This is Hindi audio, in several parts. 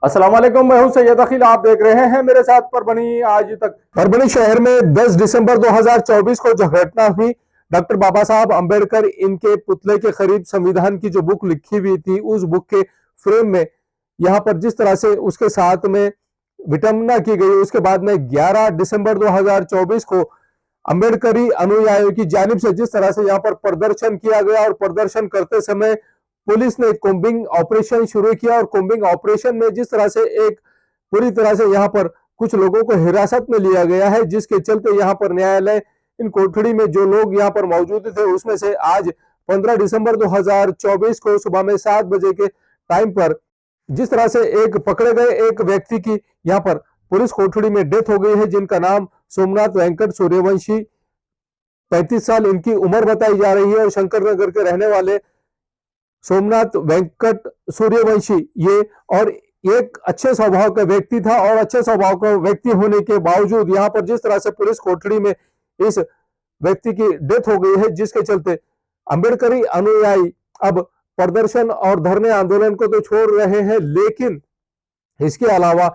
अस्सलाम वालेकुम, मैं हूं सैयद अखिल। आप देख रहे हैं मेरे साथ परभणी आज तक। परभणी शहर में 10 दिसंबर 2024 को जो घटना हुई, डॉक्टर बाबा साहब अंबेडकर इनके पुतले के करीब संविधान की जो बुक लिखी हुई थी, उस बुक के फ्रेम में यहाँ पर जिस तरह से उसके साथ में विटंबना की गई, उसके बाद में 11 दिसंबर 2024 को अंबेडकरी अनुयायियों की जानिब से जिस तरह से यहाँ पर प्रदर्शन किया गया और प्रदर्शन करते समय पुलिस ने कोम्बिंग ऑपरेशन शुरू किया और कोम्बिंग ऑपरेशन में जिस तरह से एक पूरी तरह से यहाँ पर कुछ लोगों को हिरासत में लिया गया है, जिसके चलते यहाँ पर न्यायालय इन कोठड़ी में जो लोग यहाँ पर मौजूद थे उसमें से आज 15 दिसंबर 2024 को सुबह में 7 बजे के टाइम पर जिस तरह से एक पकड़े गए एक व्यक्ति की यहाँ पर पुलिस कोठड़ी में डेथ हो गई है, जिनका नाम सोमनाथ वेंकट सूर्यवंशी, 35 साल इनकी उम्र बताई जा रही है और शंकर नगर के रहने वाले सोमनाथ वेंकट सूर्यवंशी ये और एक अच्छे स्वभाव का व्यक्ति था और अच्छे स्वभाव का व्यक्ति होने के बावजूद यहाँ पर जिस तरह से पुलिस कोठड़ी में इस व्यक्ति की डेथ हो गई है, जिसके चलते अंबेडकरी अनुयायी अब प्रदर्शन और धरने आंदोलन को तो छोड़ रहे हैं, लेकिन इसके अलावा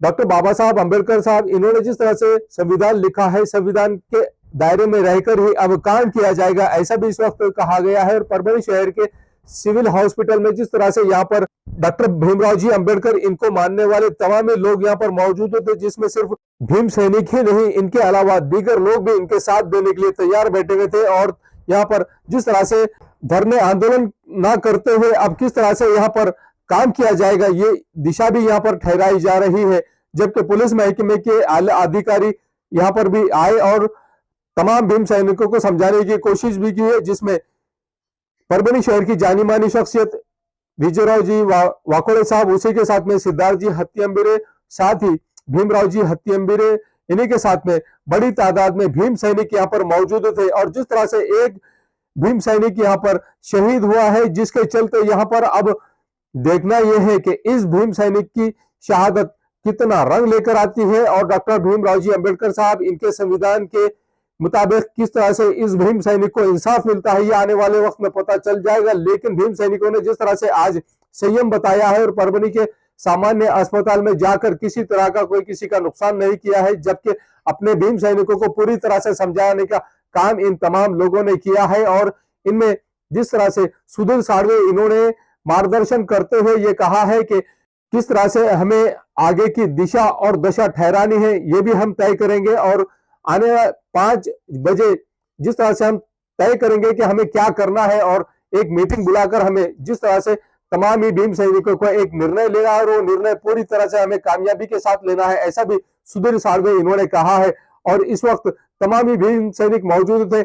डॉक्टर बाबा साहब अंबेडकर साहब इन्होंने जिस तरह से संविधान लिखा है, संविधान के दायरे में रहकर ही अब काम किया जाएगा, ऐसा भी इस वक्त कहा गया है। और परभणी शहर के सिविल हॉस्पिटल में जिस तरह से यहाँ पर डॉक्टर भीमराव जी अंबेडकर इनको मानने वाले तमाम लोग यहाँ पर मौजूद थे, जिसमें सिर्फ भीम सैनिक ही नहीं, इनके अलावा दीगर लोग भी इनके साथ देने के लिए तैयार बैठे हुए थे। और यहाँ पर जिस तरह से धरने आंदोलन ना करते हुए अब किस तरह से यहाँ पर काम किया जाएगा, ये दिशा भी यहाँ पर ठहराई जा रही है। जबकि पुलिस महकमे के आला अधिकारी यहाँ पर भी आए और तमाम भीम सैनिकों को समझाने की कोशिश भी की है, जिसमें परभणी शहर की जानी मानी शख्सियत विजयराव जी वाकोड़े साहब, उसी के साथ में सिद्धार्थ जी हत्तियंबिरे, साथ ही भीमराव जी हत्तियंबिरे, इन्हीं के साथ में बड़ी तादाद में भीम सैनिक यहाँ पर मौजूद थे। और जिस तरह से एक भीम सैनिक यहाँ पर शहीद हुआ है, जिसके चलते यहाँ पर अब देखना यह है कि इस भीम सैनिक की शहादत कितना रंग लेकर आती है और डॉक्टर भीमराव जी अंबेडकर साहब इनके संविधान के मुताबिक किस तरह से इस भीम सैनिक को इंसाफ मिलता है, ये आने वाले वक्त में पता चल जाएगा। लेकिन भीम सैनिकों ने जिस तरह से आज संयम बताया है और परभणी के सामान्य अस्पताल में जाकर किसी तरह का कोई किसी का नुकसान नहीं किया है, जबकि अपने भीम सैनिकों को पूरी तरह से समझाने का काम इन तमाम लोगों ने किया है। और इनमें जिस तरह से सुधीर साड़वे इन्होंने मार्गदर्शन करते हुए ये कहा है कि किस तरह से हमें आगे की दिशा और दशा ठहरानी है, ये भी हम तय करेंगे। और आने 5 बजे जिस तरह से हम तय करेंगे कि हमें क्या करना है और एक मीटिंग बुलाकर हमें जिस तरह से तमाम ही भीम सैनिकों को एक निर्णय लेना है और वो निर्णय पूरी तरह से हमें कामयाबी के साथ लेना है, ऐसा भी सुधीर साड़वे इन्होंने कहा है। और इस वक्त तमाम ही भीम सैनिक मौजूद थे।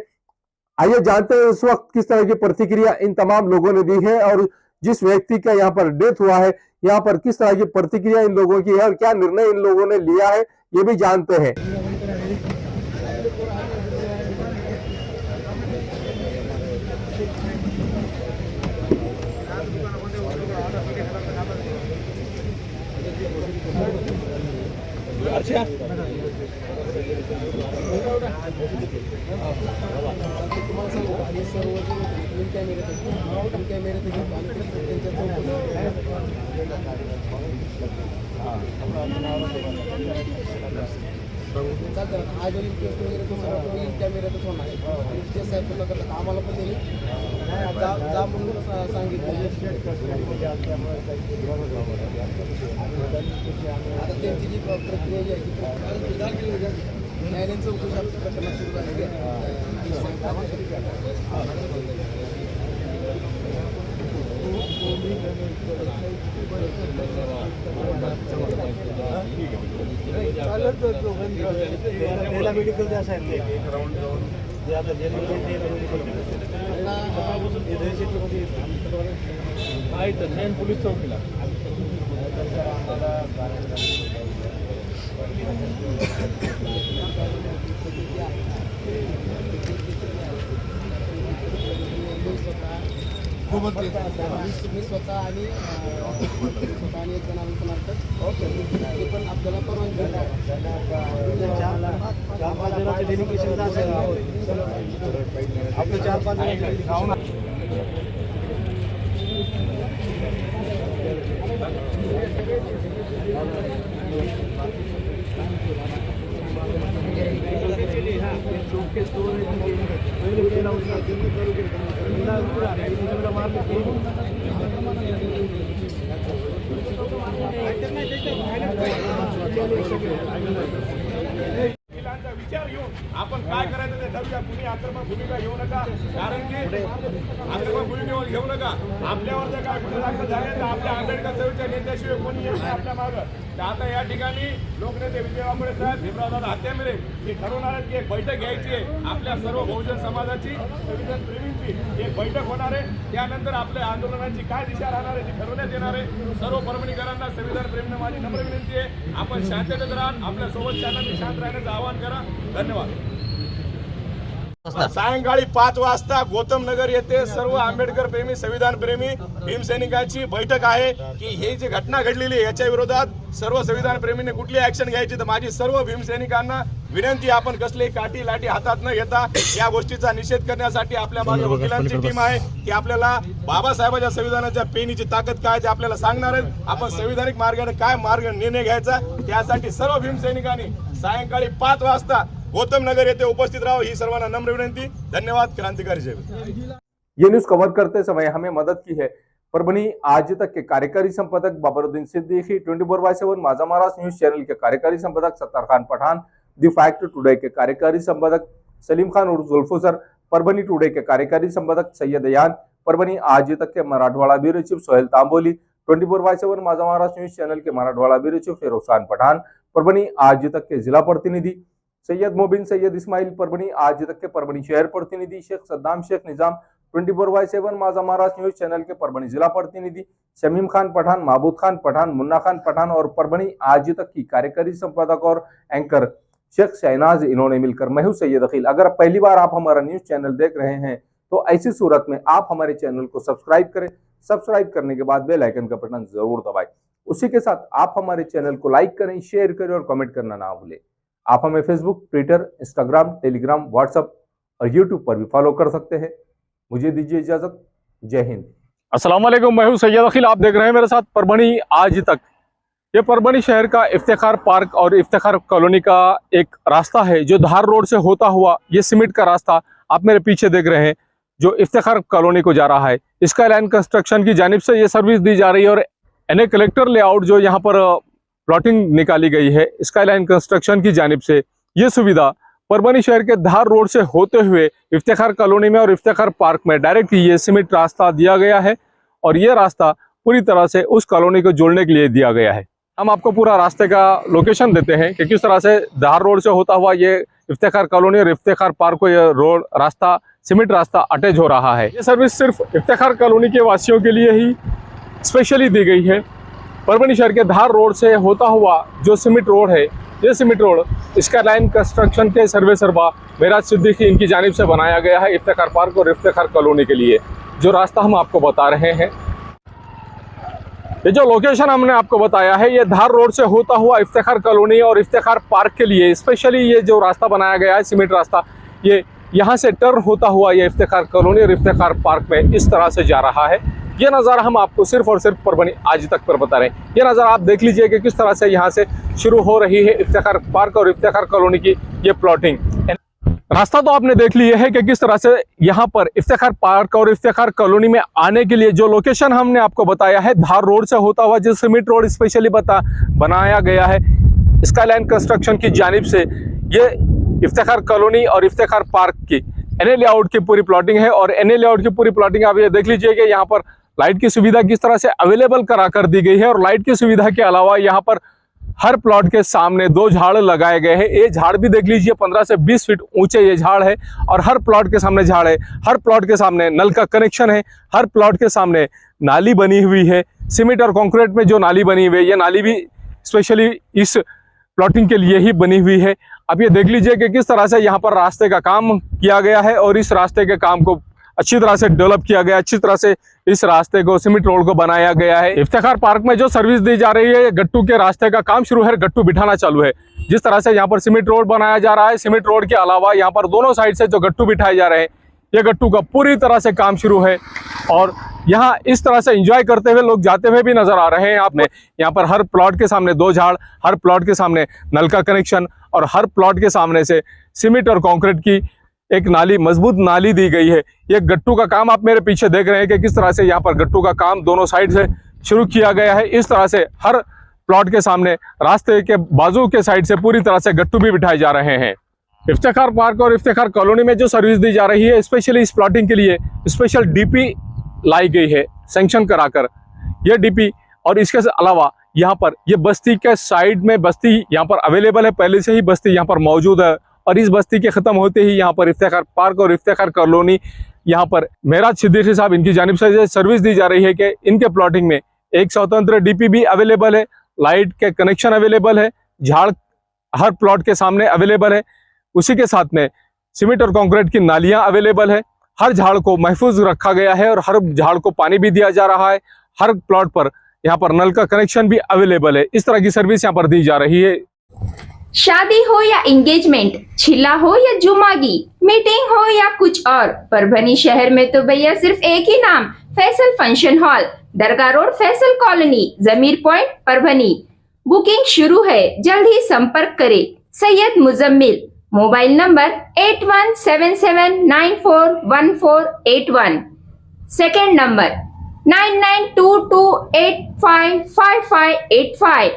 आइए जानते हैं इस वक्त किस तरह की प्रतिक्रिया इन तमाम लोगों ने दी है और जिस व्यक्ति का यहाँ पर डेथ हुआ है, यहाँ पर किस तरह की प्रतिक्रिया इन लोगों की है और क्या निर्णय इन लोगों ने लिया है, ये भी जानते हैं। अच्छा आज वगैरे तो कॅमेऱ्यातच होणार आहे. ते साहेब तुला करतात आम्हाला पण दिली जा म्हणून सांगितलं. आता त्यांची जी प्रक्रिया जी आहे न्यायालयीन चौकशी आमच्या प्रकरणात सुरू झालेली आहे. मेडिकल द्या साहेब मेन पोलीस चौकीला मी स्वतः आणि एक जणांना पण असतात ते पण आपल्याला परवानगी डेलिकेशन आपलं 4-5 महिलांचा विचार घेऊन आपण काय करायचं ते ठरवूया. कुणी आक्रमक भूमिका घेऊ नका, कारण की आक्रमक भूमिकेवर घेऊ नका. आपल्यावर जर काय गुन्हे दाखल झाले तर आपल्या आंबेडकर चळवळीच्या नेत्याशिवाय कोणी येत नाही आपल्या मागं. तर आता या ठिकाणी लोकनेते विजय वांबळे साहेब, भीमरावदादा हत्यामिरे ही ठरवणार आहेत की एक बैठक घ्यायची आहे. आपल्या सर्व बहुजन समाजाची, संविधान प्रेमींची एक बैठक होणार आहे. त्यानंतर आपल्या आंदोलनाची काय दिशा राहणार आहे ती ठरवण्यात येणार आहे. सर्व परभणीकरांना, संविधान प्रेमींना माझी नम्र विनंती आहे, आपण शांततेत राहा, आपल्या सोबतच्यांना शांत राहण्याचं आवाहन करा. धन्यवाद. सायंकाळी 5 वाजता गौतम नगर येथे सर्व आंबेडकर प्रेमी, संविधान प्रेमी भीमसैनिकांची बैठक आहे की ही जी घटना घडलेली आहे याच्या विरोधात सर्व संविधान प्रेमीने कुठली ऍक्शन घ्यायची. तर माझी सर्व भीमसैनिकांना विनंती, आपण कसली काठी लाठी हातात न घेता या गोष्टीचा निषेध करण्यासाठी आपल्या मागे वकिलांची टीम आहे की आपल्याला बाबासाहेबांच्या संविधानाच्या पेनीची ताकद काय ते आपल्याला सांगणार आहेत. आपण संविधानिक मार्गाने काय निर्णय घ्यायचा त्यासाठी सर्व भीमसैनिकांनी सायंकाळी 5 वाजता गौतम नगर येथे उपस्थित रहो, ही सर्वांना नम्र विनंती. धन्यवाद. क्रांतिकारी जय. ये न्यूज कवर करते समय हमें मदद की है परभनी आज तक के कार्यकारी संपादक बाबरुद्दीन सिद्दीकी, 24/7 माझा महाराष्ट्र न्यूज चैनल के कार्यकारी संपादक Sattar Khan Pathan, the fact today के कार्यकारी संपादक सलीम खान उर्फ जुल्फो सर, परभनी टुडे के कार्यकारी संपादक सैयद यान, परभनी आज तक के मराठवाड़ा ब्यूरो चीफ सोहेल तांबोली, 24/7 माझा महाराष्ट्र न्यूज चैनल के मराठवाड़ा ब्यूरो चीफ फिरोज खान पठान, परभनी आज तक के जिला प्रतिनिधि सैयद मोबिन सैयद इस्माइल, परभनी आज तक के परभनी शहर प्रतिनिधि शेख सद्दाम शेख निजाम, 24/7 माझा महाराष्ट्र न्यूज चैनल के परभनी जिला प्रतिनिधि शमीम खान पठान, महबूद खान पठान, मुन्ना खान पठान और परभनी आज तक की कार्यकारी संपादक और एंकर शेख शहनाज, इन्होंने मिलकर मैं हूं सैयद अखिल। अगर पहली बार आप हमारा न्यूज चैनल देख रहे हैं तो ऐसी सूरत में आप हमारे चैनल को सब्सक्राइब करें। सब्सक्राइब करने के बाद बेल आइकन का बटन जरूर दबाएं। उसी के साथ आप हमारे चैनल को लाइक करें, शेयर करें और कमेंट करना ना भूलें। आप हमें Facebook, Twitter, Instagram, Telegram, WhatsApp और यूट्यूब पर भी फॉलो कर सकते हैं। मुझे दीजिए इजाजत। जय हिंद। अस्सलाम वालेकुम, मैं हूं सैयद अखिल। आप देख रहे हैं मेरे साथ परभनी आज तक। ये परभनी शहर का इफ्तिखार पार्क और इफ्तिखार कॉलोनी का एक रास्ता है जो धार रोड से होता हुआ ये सीमेंट का रास्ता आप मेरे पीछे देख रहे हैं जो इफ्तिखार कॉलोनी को जा रहा है। स्काई लाइन कंस्ट्रक्शन की जानिब से ये सर्विस दी जा रही है और एनए कलेक्टर लेआउट जो यहाँ पर प्लॉटिंग निकाली गई है स्काई लाइन कंस्ट्रक्शन की जानिब से, ये सुविधा परभनी शहर के धार रोड से होते हुए इफ्तिखार कॉलोनी में और इफ्तिखार पार्क में डायरेक्ट ये सीमेंट रास्ता दिया गया है और ये रास्ता पूरी तरह से उस कॉलोनी को जोड़ने के लिए दिया गया है। हम आपको पूरा रास्ते का लोकेशन देते हैं कि किस तरह से धार रोड से होता हुआ ये इफ्तिखार कॉलोनी और इफ्तिखार पार्क को ये रोड रास्ता, सीमेंट रास्ता अटैच हो रहा है। ये सर्विस सिर्फ इफ्तिखार कॉलोनी के वासियों के लिए ही स्पेशली दी गई है। परभनी शहर के धार रोड से होता हुआ जो सीमेंट रोड है, ये cement road sky line construction के सर्वे सर्वा मेराज सिद्दीकी इनकी जानिब से बनाया गया है इफ्तिखार पार्क और इफ्तिखार कॉलोनी के लिए। जो रास्ता हम आपको बता रहे हैं, ये जो लोकेशन हमने आपको बताया है, ये धार रोड से होता हुआ इफ्तिखार कॉलोनी और इफ्तिखार पार्क के लिए स्पेशली ये जो रास्ता बनाया गया है सीमेंट रास्ता, ये यहाँ से टर्न होता हुआ ये इफ्तिखार कॉलोनी और इफ्तिखार पार्क में इस तरह से जा रहा है। ये नज़ारा हम आपको सिर्फ और सिर्फ परभनी आज तक पर बता रहे हैं। ये नज़ारा आप देख लीजिए कि किस तरह से यहाँ से शुरू हो रही है इफ्तिखार पार्क और इफ्तिखार कॉलोनी की ये प्लॉटिंग। रास्ता तो आपने देख लिया है कि किस तरह से यहाँ पर इफ्तिखार पार्क और इफ्तिखार कॉलोनी में आने के लिए जो लोकेशन हमने आपको बताया है, धार रोड से होता हुआ जो सीमेंट रोड स्पेशली बनाया गया है स्काई लाइन कंस्ट्रक्शन की जानिब से, ये इफ्तिखार कॉलोनी और इफ्तिखार पार्क की एनए लेआउट की पूरी प्लॉटिंग है। और एनए लेआउट की पूरी प्लॉटिंग आप ये देख लीजिए कि यहाँ पर लाइट की सुविधा किस तरह से अवेलेबल करा कर दी गई है। और लाइट की सुविधा के अलावा यहाँ पर हर प्लॉट के सामने 2 झाड़ लगाए गए हैं। ये झाड़ भी देख लीजिए 15 से 20 फीट ऊंचे ये झाड़ है और हर प्लॉट के सामने झाड़ है। हर प्लॉट के सामने नल का कनेक्शन है। हर प्लॉट के सामने नाली बनी हुई है। सीमेंट और कंक्रीट में जो नाली बनी हुई है, ये नाली भी स्पेशली इस प्लॉटिंग के लिए ही बनी हुई है। अब ये देख लीजिए कि किस तरह से यहाँ पर रास्ते का काम किया गया है और इस रास्ते के काम को अच्छी तरह से डेवलप किया गया, अच्छी तरह से इस रास्ते को सीमेंट रोड को बनाया गया है। इफ्तिखार पार्क में जो सर्विस दी जा रही है, गट्टू के रास्ते का काम शुरू है, गट्टू बिठाना चालू है। जिस तरह से यहाँ पर सीमेंट रोड बनाया जा रहा है, सीमेंट रोड के अलावा यहाँ पर दोनों साइड से जो गट्टू बिठाए जा रहे हैं, ये गट्टू का पूरी तरह से काम शुरू है और यहाँ इस तरह से एंजॉय करते हुए लोग जाते हुए भी नजर आ रहे हैं। आपने यहाँ पर हर प्लॉट के सामने 2 झाड़, हर प्लॉट के सामने नल का कनेक्शन और हर प्लॉट के सामने से सीमेंट और कंक्रीट की एक नाली, मजबूत नाली दी गई है। ये गट्टू का काम आप मेरे पीछे देख रहे हैं कि किस तरह से यहाँ पर गट्टू का काम दोनों साइड से शुरू किया गया है। इस तरह से हर प्लॉट के सामने रास्ते के बाजू के साइड से पूरी तरह से गट्टू भी बिठाए जा रहे हैं। इफ्तिखार पार्क और इफ्तिखार कॉलोनी में जो सर्विस दी जा रही है, स्पेशली इस प्लॉटिंग के लिए स्पेशल डीपी लाई गई है सैंक्शन कराकर। यह डीपी और इसके अलावा यहाँ पर ये बस्ती के साइड में बस्ती यहाँ पर अवेलेबल है, पहले से ही बस्ती यहाँ पर मौजूद है और इस बस्ती के खत्म होते ही यहाँ पर इफ्तिखार पार्क और इफ्तिखार कॉलोनी यहाँ पर मेराज सिद्दीकी साहब इनकी जानिब से सर्विस दी जा रही है कि इनके प्लॉटिंग में एक स्वतंत्र डीपी भी अवेलेबल है, लाइट के कनेक्शन अवेलेबल है, झाड़ हर प्लॉट के सामने अवेलेबल है, उसी के साथ में सीमेंट और कंक्रीट की नालियां अवेलेबल है। हर झाड़ को महफूज रखा गया है और हर झाड़ को पानी भी दिया जा रहा है। हर प्लॉट पर यहाँ पर नल का कनेक्शन भी अवेलेबल है। इस तरह की सर्विस यहाँ पर दी जा रही है। शादी हो या एंगेजमेंट, छिल्ला हो या जुमागी, मीटिंग हो या कुछ और, परभनी शहर में तो भैया सिर्फ एक ही नाम, फैसल फंक्शन हॉल, दरगाह रोड, फैसल कॉलोनी, जमीर पॉइंट, परभनी। बुकिंग शुरू है, जल्द ही संपर्क करें। Syed Muzammil, mobile number 8177941481, second number 9922855585।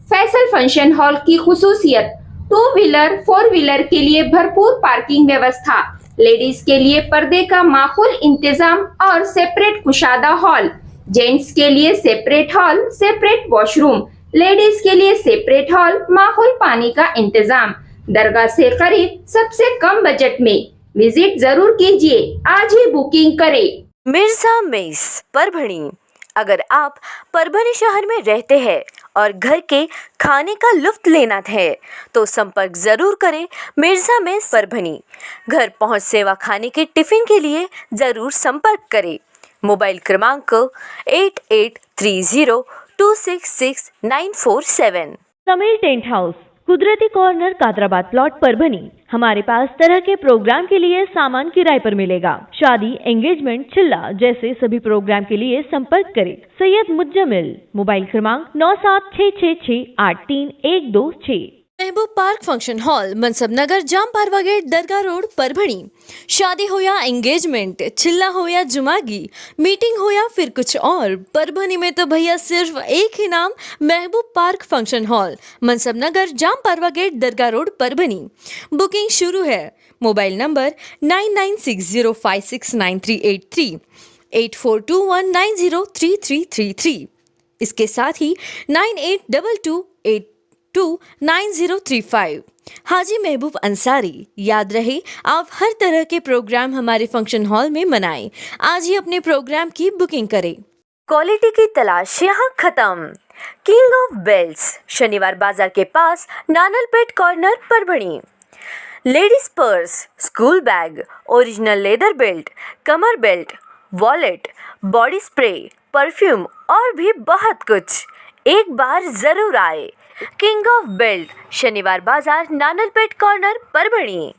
Faisal function hall की खुसूसियत 2 व्हीलर 4 व्हीलर के लिए भरपूर पार्किंग व्यवस्था, लेडीज के लिए पर्दे का माकूल इंतजाम और सेपरेट कुशादा हॉल, जेंट्स के लिए separate hall, separate washroom, ladies के लिए सेपरेट हॉल, माकूल पानी का इंतजाम, दरगाह से करीब, सबसे कम बजट में। विजिट जरूर कीजिए, आज ही बुकिंग करें। मिर्जा मेस परभणी। अगर आप परभणी शहर में रहते हैं और घर के खाने का लुत्फ लेना है तो संपर्क जरूर करें मिर्जा मेस परभणी। घर पहुंच सेवा खाने के टिफिन के लिए जरूर संपर्क करें। मोबाइल क्रमांक 8830266947। समीर टेंट हाउस, कुदरती कॉर्नर, कादराबाद प्लॉट, परभनी। हमारे पास तरह के प्रोग्राम के लिए सामान किराए पर मिलेगा। शादी, एंगेजमेंट, चिल्ला जैसे सभी प्रोग्राम के लिए संपर्क करें सैयद मुज्जमिल। मोबाइल क्रमांक 9766683126। महबूब पार्क फंक्शन हॉल, मनसब नगर, जाम पारवा गेट, दरगाह रोड, परभणी। शादी हो या एंगेजमेंट, चिल्ला हो या जुमागी, मीटिंग हो या फिर कुछ और, परभणी में तो भैया सिर्फ एक ही नाम, महबूब पार्क फंक्शन हॉल, मनसब नगर, जाम पारवा गेट, दरगाह रोड, परभणी। बुकिंग शुरू है। Mobile number 9960569383, 8421903333। इसके साथ ही 9822829035। हाजी महबूब अंसारी। याद रहे, आप हर तरह के प्रोग्राम हमारे फंक्शन हॉल में मनाएं। आज ही अपने प्रोग्राम की बुकिंग करें। क्वालिटी की तलाश यहाँ खत्म। किंग ऑफ बेल्ट्स, शनिवार बाजार के पास, Nanalpeth corner, Parbhani. Ladies purse, school bag, original leather belt, कमर belt, wallet, body spray, perfume और भी बहुत कुछ। एक बार जरूर आए। किंग ऑफ बेल्ट, शनिवार बाजार, नानलपेट कॉर्नर, परभणी।